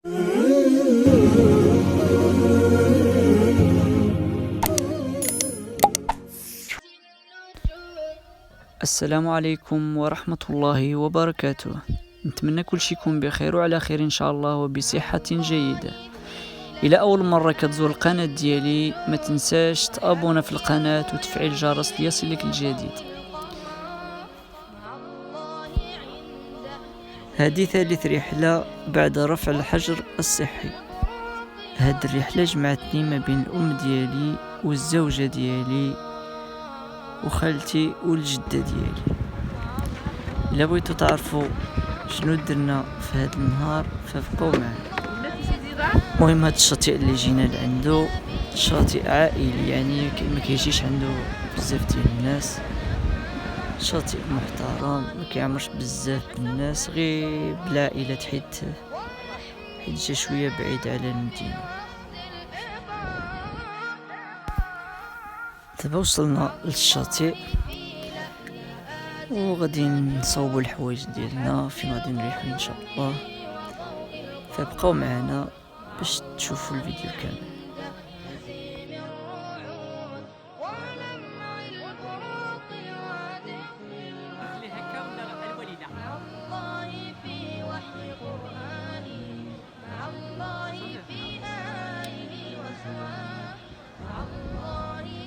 السلام عليكم ورحمة الله وبركاته. نتمنى كل شي يكون بخير وعلى خير إن شاء الله وبصحة جيدة. إلى أول مرة كتزور القناة ديالي ما تنساش تابونا في القناة وتفعيل الجرس ليصلك الجديد. هذه ثالث رحلة بعد رفع الحجر الصحي. هاد الرحلة جمعتني ما بين الأم ديالي والزوجة ديالي وخالتي والجدة ديالي. إلا بغيتو تعرفوا شنو درنا في هاد النهار فبقوا معنا. المهم هاد الشاطئ اللي جينا لعندو شاطئ عائلي، يعني ما كيجيش عنده بزاف ديال الناس، شاطئ محترم ما كيعمرش بزاف بالناس، غير بالعائلات حيت جا شويه بعيد على المدينه. دابا وصلنا للشاطئ وغادي نصوبوا الحوايج ديالنا فين غادي نريحوا ان شاء الله، فبقاو معنا باش تشوفوا الفيديو كامل.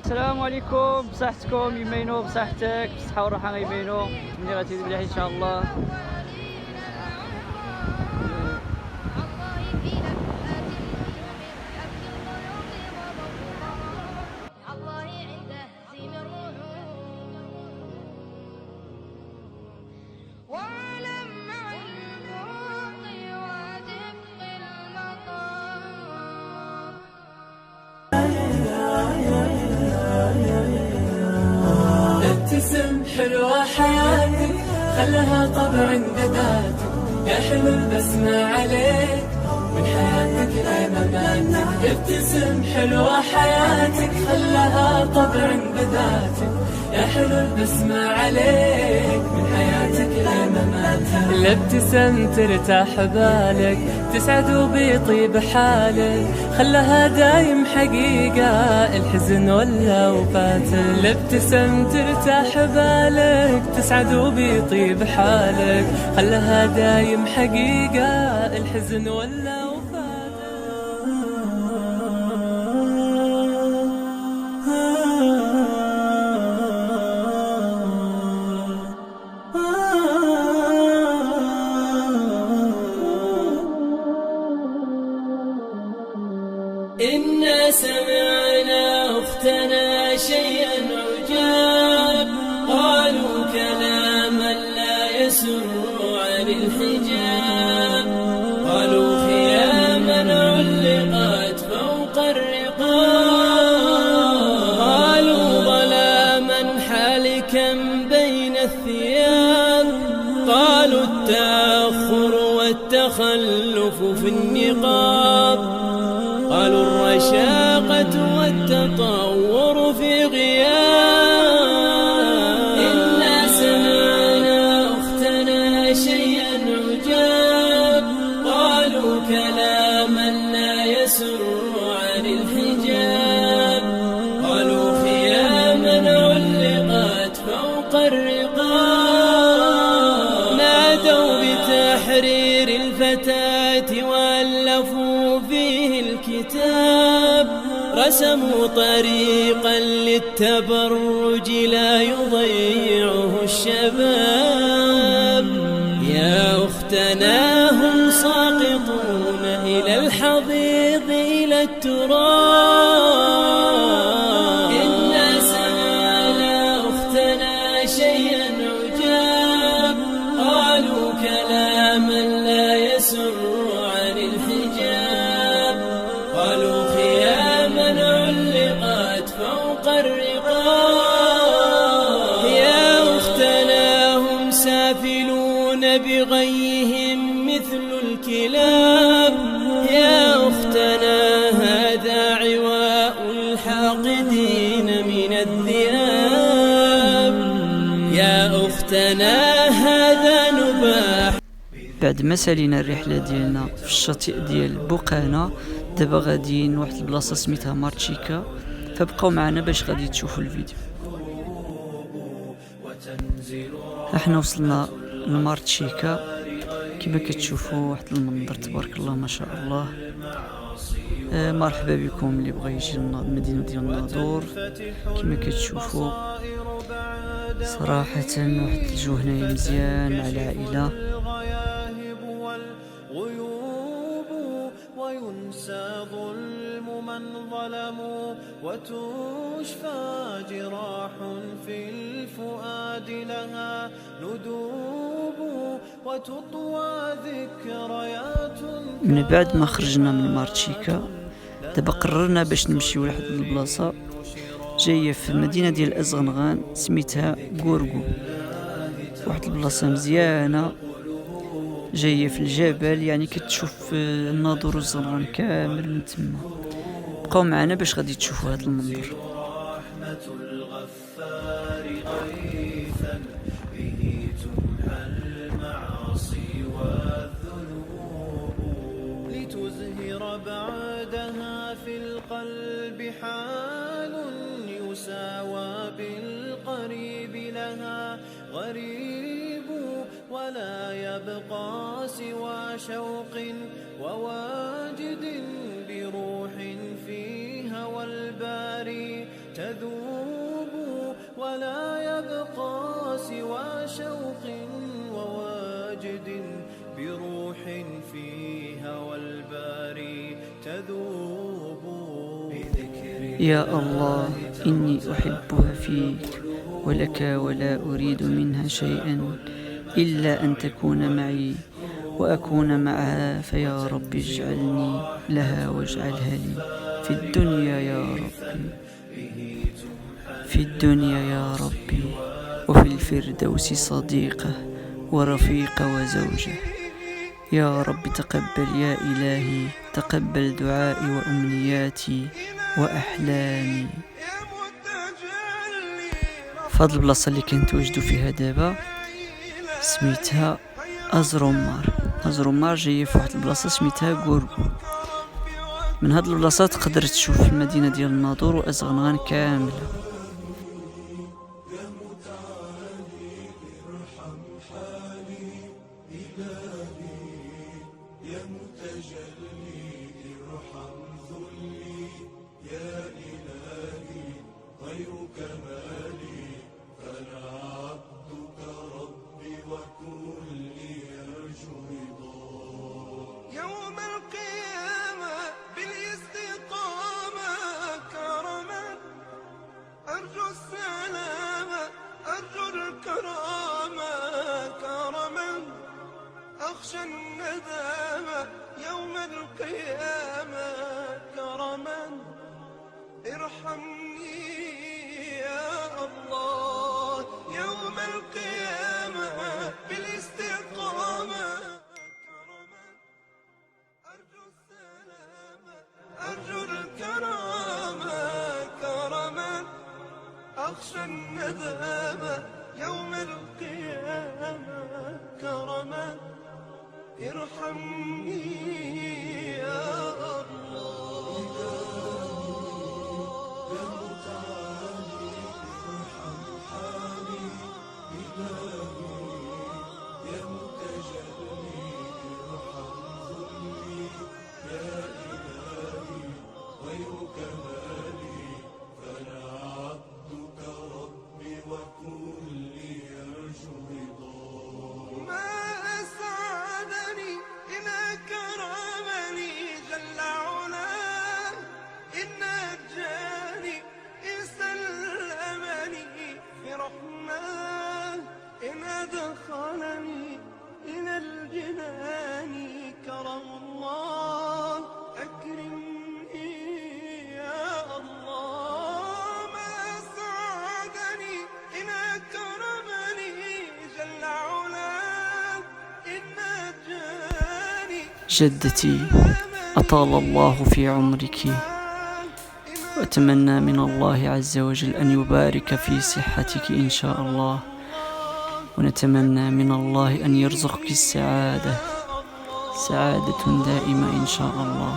السلام عليكم، بصحتكم يمينو بصحتك بصحة والراحة غيبينو، ملي غتزيد مليح ان شاء الله. ابتسم حلوة حياتك خلها طبع بداتك، يا حلو البسمة عليك من حياتك لمماتك. ابتسم حلوة حياتك خلها طبع بداتك، يا حلو البسمة عليك من حياتك لمماتك. الابتسام ترتاح بالك تسعد وبيطيب حالك، خلها دايم حقيقة الحزن ولا وفاتك. الابتسام ترتاح بالك تسعد وبيطيب حالك، خلها دايم حقيقة الحزن ولا وفاتك. إنا سمعنا أختنا شيئا عجاب، قالوا كلاما لا يسر عن الحجاب، قالوا خياما علقت فوق الرقاب، قالوا ظلاما حالكا بين الثياب، قالوا التأخر والتخلف في النقاب، قالوا الرشاقة والتطور في غياب. إنا سمعنا أختنا شيئا عجاب، قالوا كلاما لا يسر عن الحجاب، قالوا خياما علقت فوق الرقاب، نادوا بتحرير الفتاة وألفوا فيه الكتاب، رسموا طريقا للتبرج لا يضيعه الشباب. يا أختنا هم ساقطون إلى الحضيض إلى التراب. إنا سمعنا أختنا شيئا عجاب، قالوا كلاما لا يسر عن الحجاب، قالوا خياما علقت فوق الرقاب. يا أختنا هم سافلون بغيهم مثل الكلاب، يا أختنا هذا عواء الحاقدين من الذئاب، يا أختنا هذا نباح. بعد بعد ما سالينا الرحله ديالنا في الشاطئ ديال بوقانا، دابا غاديين لواحد البلاصه سميتها مارتشيكا، فبقاو معنا باش غادي تشوفوا الفيديو. احنا وصلنا لمارتشيكا، كما كتشوفوا واحد المنظر تبارك الله ما شاء الله. مرحبا بكم اللي بغى يجي للمدينه ديال الناظور. كما كتشوفوا صراحه واحد الجو هنايا مزيان مع العائله. وينسى ظلم من ظلموا وتشفى جراح في الفؤاد لها ندوب وتطوى ذكريات. من بعد ما خرجنا من مارتشيكا دابا قررنا باش نمشيو لواحد البلاصه جايه في المدينه ديال ازغنغان سميتها غورغو، واحد البلاصه مزيانه جايه في الجبل، يعني كتشوف الناظور والزغنغان كامل من تما. بقاو معنا باش غادي تشوفوا هذا المنظر. لتزهر بعدها في القلب حال يساوى بالقريب لها غريب ولا يبقى سوى شوق وواجد بروح في هوى الباري تذوب ولا يبقى سوى شوق وواجد بروح في هوى الباري تذوب. يا الله إني أحبها فيك ولك ولا أريد منها شيئا إلا أن تكون معي وأكون معها، فيا رب اجعلني لها واجعلها لي في الدنيا يا ربي، في الدنيا يا ربي، وفي الفردوس صديقة ورفيقة وزوجة. يا رب تقبل يا إلهي، تقبل دعائي وأمنياتي وأحلامي. فهاد البلاصة اللي كنتواجدو فيها دابا سميتها أزرومار. أزرومار جاية في واحد البلاصة سميتها غورغو. من هاد البلاصة تقدر تشوف المدينة ديال الناظور وأزغنغان كاملة. يوم القيامة بالاستقامة كرما أرجو السلامة أرجو الكرامة كرما أخشى الندامة يوم القيامة كرما ارحمني يا الله يوم القيامة بالاستقامة أرجو الكرامة كرما أخشى الندامة يوم القيامة كرما ارحمني يا إن أدخلني إلى الجنان كرم الله أكرمني يا الله ما أسعدني إن أكرمني جل علاه إن نجاني. جدتي أطال الله في عمرك، وأتمنى من الله عز وجل أن يبارك في صحتك إن شاء الله، ونتمنى من الله أن يرزقك السعادة سعادة دائمة إن شاء الله.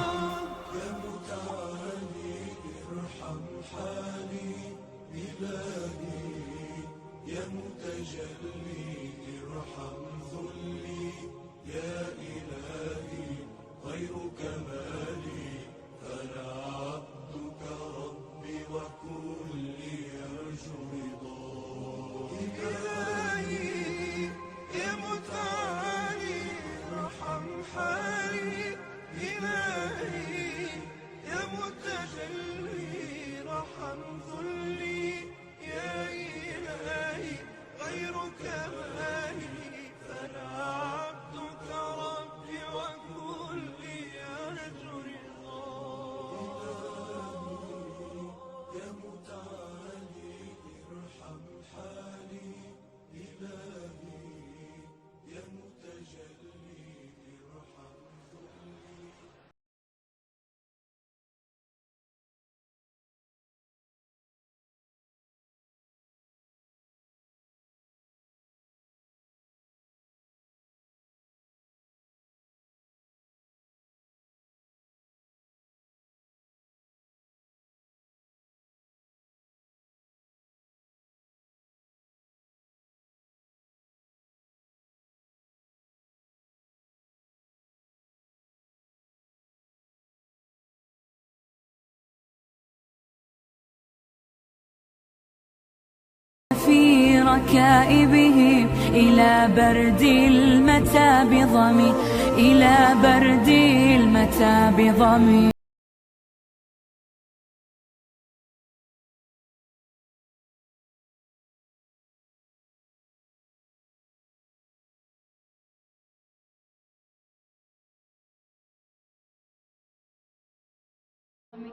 في ركائبهم إلى برد المتى بضمي، إلى برد المتى بضمي.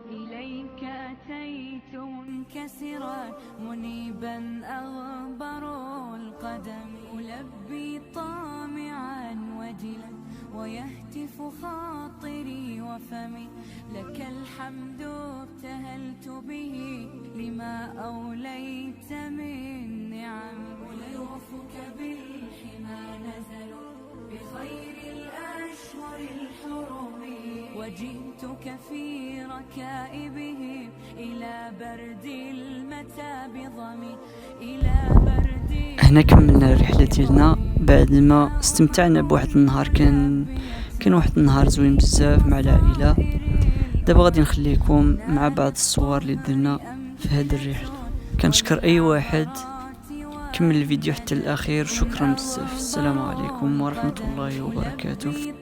إليك أتيت منكسرا منيبا أغبر القدم، ألبي طامعا وجلا ويهتف خاطري وفمي، لك الحمد ابتهلت به لما أوليت من نعم. وليوفك بالحمى نزلوا بخير الأشهر الحرم، وجئتك في ركائبهم إلى برد المتى بضمي، إلى برد. هنا كملنا الرحلة ديالنا بعد ما استمتعنا بواحد النهار. كان واحد النهار زوين بزاف مع العائلة. دابا غادي نخليكم مع بعض الصور اللي درنا في هذه الرحلة. كنشكر اي واحد كمل الفيديو حتى الاخير. شكرا بزاف. السلام عليكم ورحمة الله وبركاته.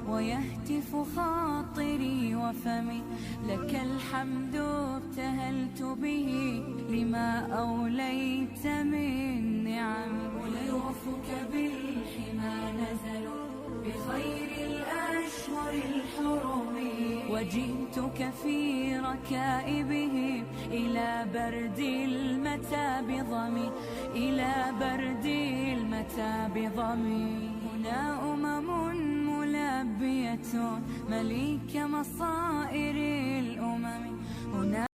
ويهتف خاطري وفمي، لك الحمد ابتهلت به لما أوليت من نعم. وليوفك بالحمى نزلوا بخير الأشهر الحرم، وجئتك في ركائبهم إلى برد المتى بضمي، إلى برد المتى بضمي. هنا ملبية مليك مصائر الأمم، هنا